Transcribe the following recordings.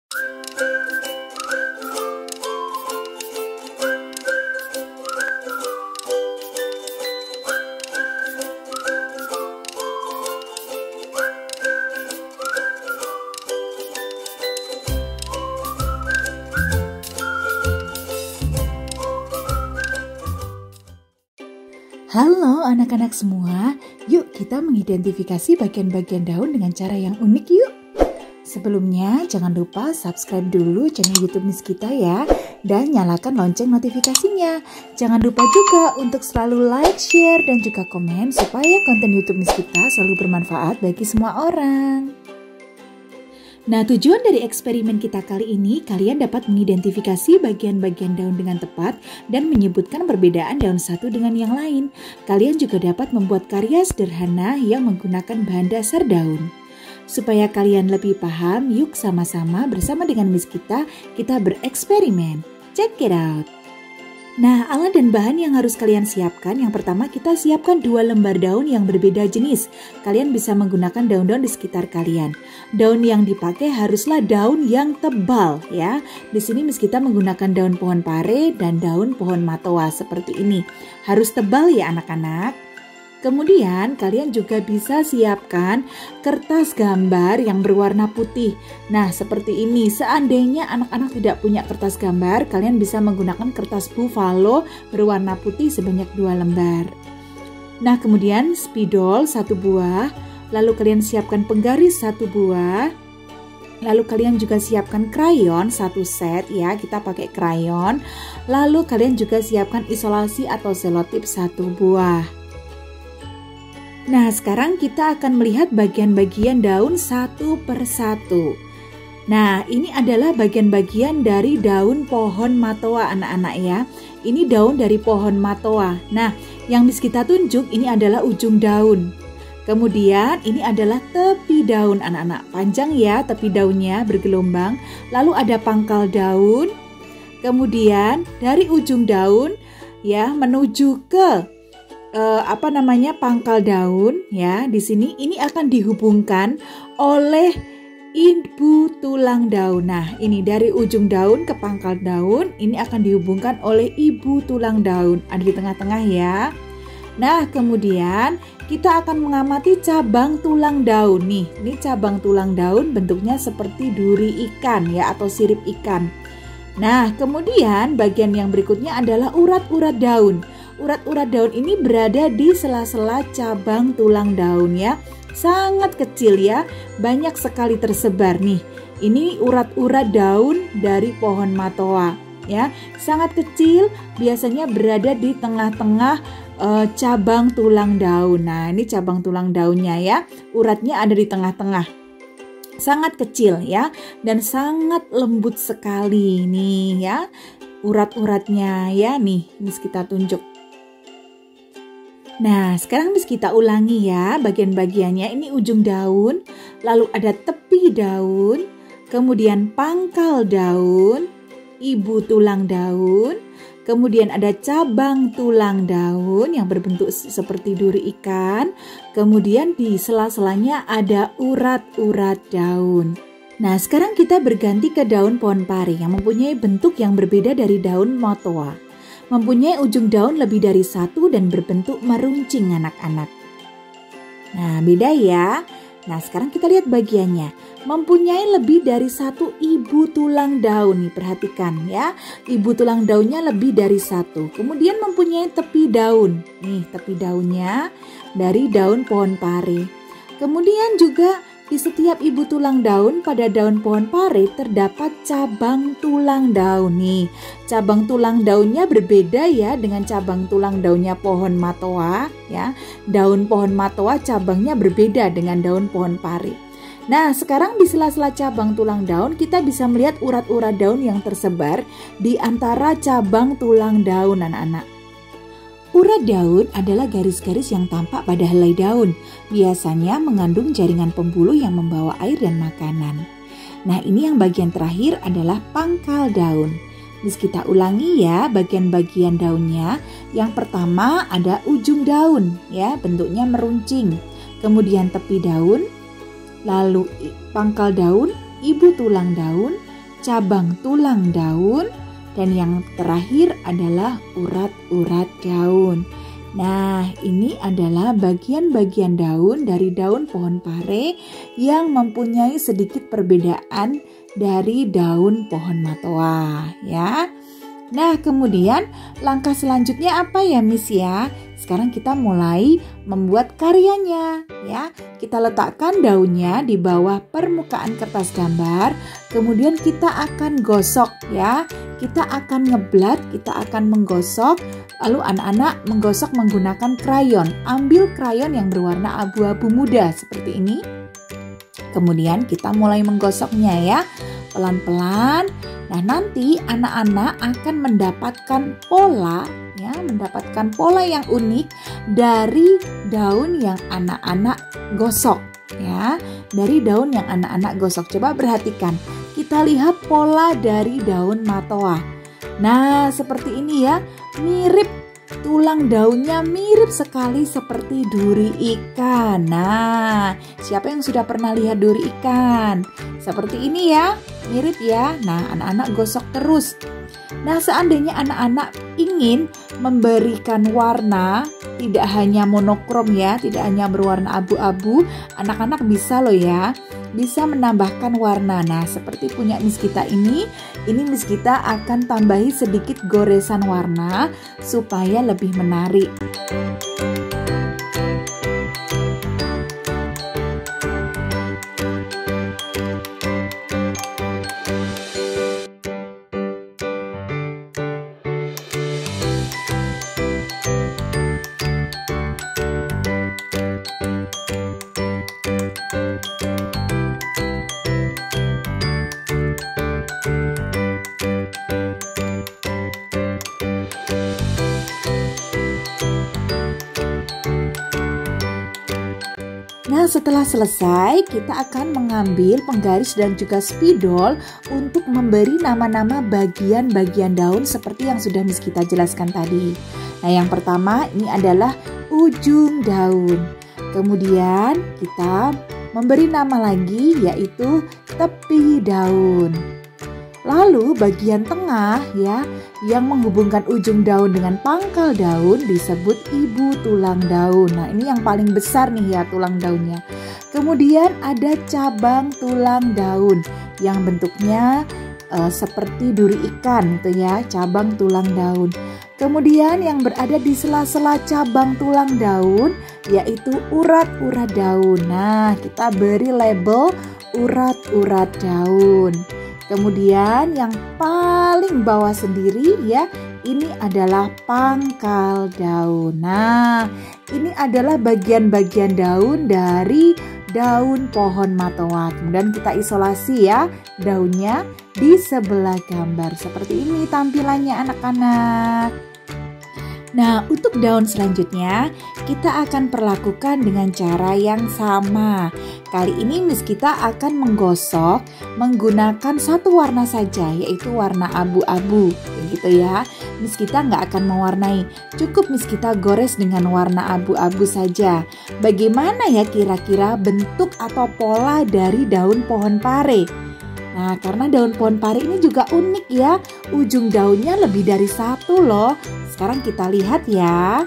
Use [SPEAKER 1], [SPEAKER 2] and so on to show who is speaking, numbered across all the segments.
[SPEAKER 1] Halo anak-anak semua, yuk kita mengidentifikasi bagian-bagian daun dengan cara yang unik yuk. Sebelumnya jangan lupa subscribe dulu channel YouTube Miss kita ya, dan nyalakan lonceng notifikasinya. Jangan lupa juga untuk selalu like, share, dan juga komen supaya konten YouTube Miss kita selalu bermanfaat bagi semua orang. Nah, tujuan dari eksperimen kita kali ini, kalian dapat mengidentifikasi bagian-bagian daun dengan tepat dan menyebutkan perbedaan daun satu dengan yang lain. Kalian juga dapat membuat karya sederhana yang menggunakan bahan dasar daun. Supaya kalian lebih paham, yuk sama-sama bersama dengan Miss kita bereksperimen. Check it out! Nah, alat dan bahan yang harus kalian siapkan, yang pertama kita siapkan 2 lembar daun yang berbeda jenis. Kalian bisa menggunakan daun-daun di sekitar kalian. Daun yang dipakai haruslah daun yang tebal ya. Di sini Miss kita menggunakan daun pohon pare dan daun pohon matoa seperti ini. Harus tebal ya anak-anak. Kemudian kalian juga bisa siapkan kertas gambar yang berwarna putih. Nah seperti ini, seandainya anak-anak tidak punya kertas gambar, kalian bisa menggunakan kertas buffalo berwarna putih sebanyak 2 lembar. Nah kemudian spidol 1 buah, lalu kalian siapkan penggaris 1 buah. Lalu kalian juga siapkan krayon 1 set ya, kita pakai krayon. Lalu kalian juga siapkan isolasi atau selotip 1 buah. Nah, sekarang kita akan melihat bagian-bagian daun satu per satu. Nah, ini adalah bagian-bagian dari daun pohon matoa anak-anak ya. Ini daun dari pohon matoa. Nah, yang Miss kita tunjuk ini adalah ujung daun. Kemudian ini adalah tepi daun anak-anak. Panjang ya tepi daunnya bergelombang. Lalu ada pangkal daun. Kemudian dari ujung daun ya menuju ke pangkal daun ya. Di sini ini akan dihubungkan oleh ibu tulang daun. Nah, ini dari ujung daun ke pangkal daun ini akan dihubungkan oleh ibu tulang daun. Ada di tengah-tengah ya. Nah, kemudian kita akan mengamati cabang tulang daun nih. Ini cabang tulang daun bentuknya seperti duri ikan ya atau sirip ikan. Nah, kemudian bagian yang berikutnya adalah urat-urat daun. Urat-urat daun ini berada di sela-sela cabang tulang daun ya. Sangat kecil ya, banyak sekali tersebar nih. Ini urat-urat daun dari pohon matoa ya. Sangat kecil, biasanya berada di tengah-tengah cabang tulang daun. Nah, ini cabang tulang daunnya ya. Uratnya ada di tengah-tengah. Sangat kecil ya dan sangat lembut sekali nih ya. Urat-uratnya ya nih, Miss kita tunjuk. Nah, sekarang Miss kita ulangi ya bagian-bagiannya. Ini ujung daun, lalu ada tepi daun, kemudian pangkal daun, ibu tulang daun, kemudian ada cabang tulang daun yang berbentuk seperti duri ikan, kemudian di sela-selanya ada urat-urat daun. Nah, sekarang kita berganti ke daun pohon pare yang mempunyai bentuk yang berbeda dari daun matoa. Mempunyai ujung daun lebih dari 1 dan berbentuk meruncing anak-anak. Nah, beda ya. Nah, sekarang kita lihat bagiannya. Mempunyai lebih dari 1 ibu tulang daun nih, perhatikan ya. Ibu tulang daunnya lebih dari 1. Kemudian mempunyai tepi daun. Nih, tepi daunnya dari daun pohon pare. Kemudian juga di setiap ibu tulang daun pada daun pohon pare terdapat cabang tulang daun nih. Cabang tulang daunnya berbeda ya dengan cabang tulang daunnya pohon matoa ya. Daun pohon matoa cabangnya berbeda dengan daun pohon pare. Nah, sekarang di sela-sela cabang tulang daun kita bisa melihat urat-urat daun yang tersebar di antara cabang tulang daun anak-anak. Urat daun adalah garis-garis yang tampak pada helai daun. Biasanya mengandung jaringan pembuluh yang membawa air dan makanan. Nah, ini yang bagian terakhir adalah pangkal daun. Miss kita ulangi ya bagian-bagian daunnya. Yang pertama ada ujung daun ya, bentuknya meruncing. Kemudian tepi daun, lalu pangkal daun, ibu tulang daun, cabang tulang daun, dan yang terakhir adalah urat-urat daun. Nah, ini adalah bagian-bagian daun dari daun pohon pare yang mempunyai sedikit perbedaan dari daun pohon matoa, ya. Nah, kemudian langkah selanjutnya apa ya, Miss ya? Sekarang kita mulai membuat karyanya, ya. Kita letakkan daunnya di bawah permukaan kertas gambar, kemudian kita akan gosok, ya. Kita akan ngeblat, kita akan menggosok, lalu anak-anak menggosok menggunakan krayon. Ambil krayon yang berwarna abu-abu muda seperti ini. Kemudian kita mulai menggosoknya, ya, pelan-pelan. Nah, nanti anak-anak akan mendapatkan pola, ya, mendapatkan pola yang unik dari daun yang anak-anak gosok, ya, dari daun yang anak-anak gosok. Coba perhatikan, kita lihat pola dari daun matoa. Nah, seperti ini ya, mirip, tulang daunnya mirip sekali seperti duri ikan. Nah, siapa yang sudah pernah lihat duri ikan? Seperti ini ya, mirip ya. Nah, anak-anak gosok terus. Nah, seandainya anak-anak ingin memberikan warna, tidak hanya monokrom ya, tidak hanya berwarna abu-abu, anak-anak bisa loh ya, bisa menambahkan warna. Nah, seperti punya Miss Gita ini Miss Gita akan tambahi sedikit goresan warna supaya lebih menarik. Nah, setelah selesai, kita akan mengambil penggaris dan juga spidol untuk memberi nama-nama bagian-bagian daun seperti yang sudah Miss Gita jelaskan tadi. Nah, yang pertama ini adalah ujung daun. Kemudian kita memberi nama lagi yaitu tepi daun. Lalu bagian tengah ya, yang menghubungkan ujung daun dengan pangkal daun disebut ibu tulang daun. Nah, ini yang paling besar nih ya tulang daunnya. Kemudian ada cabang tulang daun yang bentuknya seperti duri ikan gitu ya, cabang tulang daun. Kemudian yang berada di sela-sela cabang tulang daun yaitu urat-urat daun. Nah, kita beri label urat-urat daun. Kemudian yang paling bawah sendiri ya, ini adalah pangkal daun. Nah, ini adalah bagian-bagian daun dari daun pohon matoa. Kemudian kita isolasi ya daunnya di sebelah gambar. Seperti ini tampilannya anak-anak. Nah, untuk daun selanjutnya kita akan perlakukan dengan cara yang sama. Kali ini Miss Gita akan menggosok menggunakan satu warna saja, yaitu warna abu-abu, gitu ya. Miss Gita nggak akan mewarnai, cukup Miss Gita gores dengan warna abu-abu saja. Bagaimana ya kira-kira bentuk atau pola dari daun pohon pare? Nah, karena daun pohon pare ini juga unik ya, ujung daunnya lebih dari satu loh. Sekarang kita lihat ya.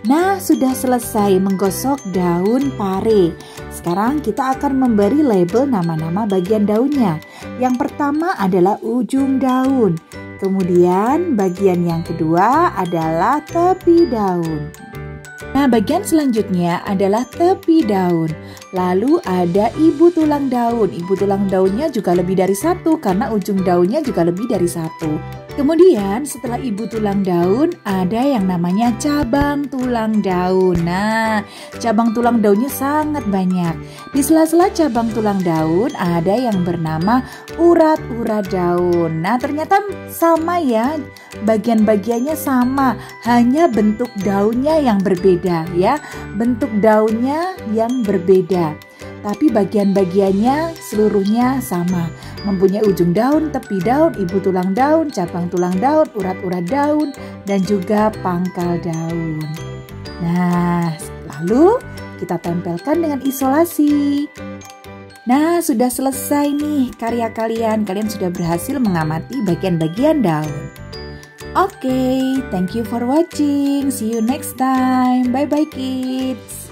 [SPEAKER 1] Nah, sudah selesai menggosok daun pare. Sekarang kita akan memberi label nama-nama bagian daunnya. Yang pertama adalah ujung daun. Kemudian bagian yang kedua adalah tepi daun. Nah, bagian selanjutnya adalah tepi daun. Lalu ada ibu tulang daun. Ibu tulang daunnya juga lebih dari satu karena ujung daunnya juga lebih dari satu. Kemudian setelah ibu tulang daun ada yang namanya cabang tulang daun. Nah, cabang tulang daunnya sangat banyak. Di sela-sela cabang tulang daun ada yang bernama urat-urat daun. Nah, ternyata sama ya, bagian-bagiannya sama, hanya bentuk daunnya yang berbeda ya. Bentuk daunnya yang berbeda. Tapi bagian-bagiannya seluruhnya sama. Mempunyai ujung daun, tepi daun, ibu tulang daun, cabang tulang daun, urat-urat daun, dan juga pangkal daun. Nah, lalu kita tempelkan dengan isolasi. Nah, sudah selesai nih karya kalian. Kalian sudah berhasil mengamati bagian-bagian daun. Oke, thank you for watching. See you next time. Bye-bye kids.